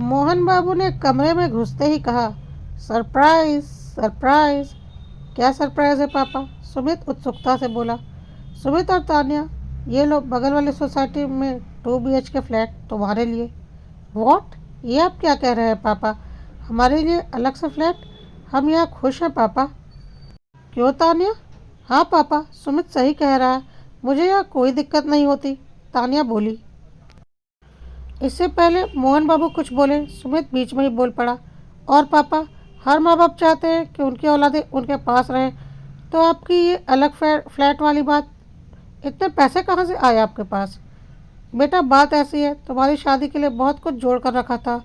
मोहन बाबू ने कमरे में घुसते ही कहा, सरप्राइज सरप्राइज। क्या सरप्राइज है पापा? सुमित उत्सुकता से बोला। सुमित और तान्या, ये लो बगल वाली सोसाइटी में 2 BHK फ्लैट तुम्हारे लिए। वॉट? ये आप क्या कह रहे हैं पापा? हमारे लिए अलग से फ्लैट? हम यहाँ खुश हैं पापा। क्यों तान्या? हाँ पापा, सुमित सही कह रहा है, मुझे यहाँ कोई दिक्कत नहीं होती, तान्या बोली। इससे पहले मोहन बाबू कुछ बोले, सुमित बीच में ही बोल पड़ा, और पापा, हर माँ बाप चाहते हैं कि उनकी औलादें उनके पास रहें, तो आपकी ये अलग फ्लैट वाली बात, इतने पैसे कहाँ से आए आपके पास? बेटा बात ऐसी है, तुम्हारी शादी के लिए बहुत कुछ जोड़ कर रखा था,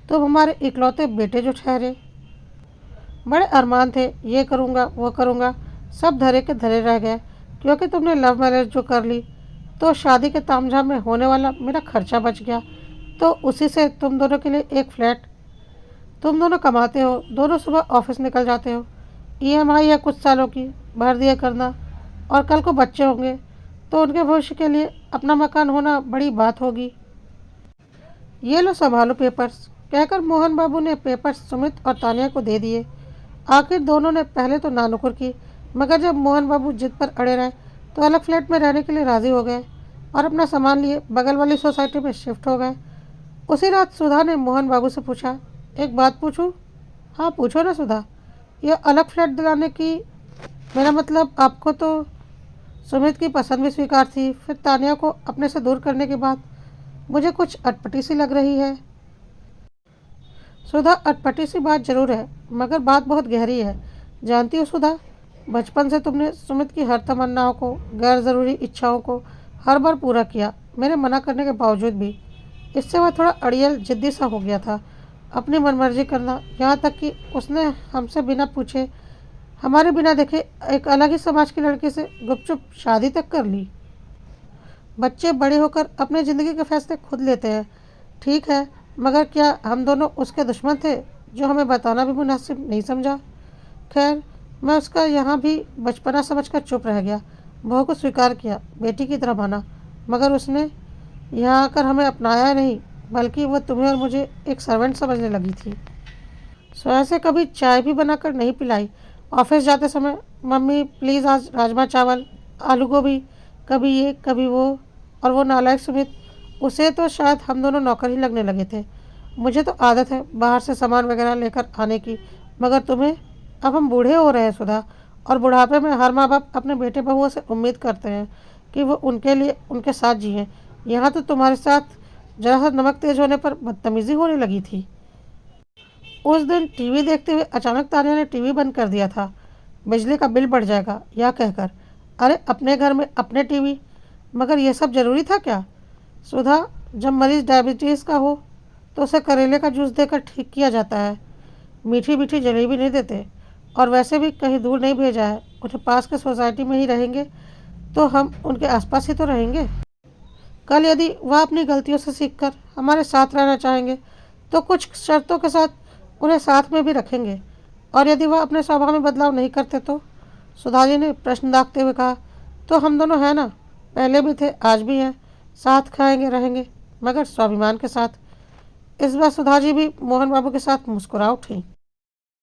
तुम हमारे इकलौते बेटे जो ठहरे। बड़े अरमान थे, ये करूँगा वो करूँगा, सब धरे के धरे रह गए, क्योंकि तुमने लव मैरिज जो कर ली, तो शादी के तामझाम में होने वाला मेरा खर्चा बच गया, तो उसी से तुम दोनों के लिए एक फ्लैट। तुम दोनों कमाते हो, दोनों सुबह ऑफिस निकल जाते हो, EMI है कुछ सालों की, भर दिया करना, और कल को बच्चे होंगे तो उनके भविष्य के लिए अपना मकान होना बड़ी बात होगी। ये लो संभालो पेपर्स, कहकर मोहन बाबू ने पेपर्स सुमित और तानिया को दे दिए। आखिर दोनों ने पहले तो नानुकुर की, मगर जब मोहन बाबू जिद पर अड़े रहे तो अलग फ्लैट में रहने के लिए राज़ी हो गए और अपना सामान लिए बगल वाली सोसाइटी में शिफ्ट हो गए। उसी रात सुधा ने मोहन बाबू से पूछा, एक बात पूछूं? हाँ पूछो ना सुधा। यह अलग फ्लैट दिलाने की, मेरा मतलब आपको तो सुमित की पसंद भी स्वीकार थी, फिर तानिया को अपने से दूर करने के बाद मुझे कुछ अटपटी सी लग रही है। सुधा, अटपटी सी बात जरूर है, मगर बात बहुत गहरी है। जानती हो सुधा, बचपन से तुमने सुमित की हर तमन्नाओं को, गैर ज़रूरी इच्छाओं को हर बार पूरा किया, मेरे मना करने के बावजूद भी। इससे वह थोड़ा अड़ियल जिद्दी सा हो गया था, अपनी मनमर्जी करना, यहाँ तक कि उसने हमसे बिना पूछे, हमारे बिना देखे एक अलग ही समाज की लड़की से गुपचुप शादी तक कर ली। बच्चे बड़े होकर अपनी ज़िंदगी के फैसले खुद लेते हैं, ठीक है, मगर क्या हम दोनों उसके दुश्मन थे जो हमें बताना भी मुनासिब नहीं समझा? खैर, मैं उसका यहाँ भी बचपना समझकर चुप रह गया, बहू को स्वीकार किया, बेटी की तरह माना, मगर उसने यहाँ आकर हमें अपनाया नहीं, बल्कि वह तुम्हें और मुझे एक सर्वेंट समझने लगी थी। स्वयं से कभी चाय भी बनाकर नहीं पिलाई। ऑफिस जाते समय, मम्मी प्लीज़ आज राजमा चावल, आलू गोभी, कभी ये कभी वो। और वो नालायक सुमित, उसे तो शायद हम दोनों नौकर ही लगने लगे थे। मुझे तो आदत है बाहर से सामान वगैरह लेकर आने की, मगर तुम्हें? अब हम बूढ़े हो रहे हैं सुधा, और बुढ़ापे में हर माँ बाप अपने बेटे बहुओं से उम्मीद करते हैं कि वो उनके लिए उनके साथ जिएं। यहाँ तो तुम्हारे साथ जरा सा नमक तेज होने पर बदतमीजी होने लगी थी। उस दिन टीवी देखते हुए अचानक तानिया ने टीवी बंद कर दिया था, बिजली का बिल बढ़ जाएगा या कहकर। अरे अपने घर में अपने टीवी, मगर यह सब ज़रूरी था क्या? सुधा, जब मरीज़ डायबिटीज़ का हो तो उसे करेले का जूस देकर ठीक किया जाता है, मीठी मीठी जलेबी नहीं देते। और वैसे भी कहीं दूर नहीं भेजा है, उन्हें पास के सोसाइटी में ही रहेंगे, तो हम उनके आसपास ही तो रहेंगे। कल यदि वह अपनी गलतियों से सीखकर हमारे साथ रहना चाहेंगे तो कुछ शर्तों के साथ उन्हें साथ में भी रखेंगे, और यदि वह अपने स्वभाव में बदलाव नहीं करते तो? सुधा जी ने प्रश्न दागते हुए कहा। तो हम दोनों हैं ना, पहले भी थे, आज भी हैं, साथ खाएंगे रहेंगे, मगर स्वाभिमान के साथ। इस बार सुधा जी भी मोहन बाबू के साथ मुस्कुरा उठी।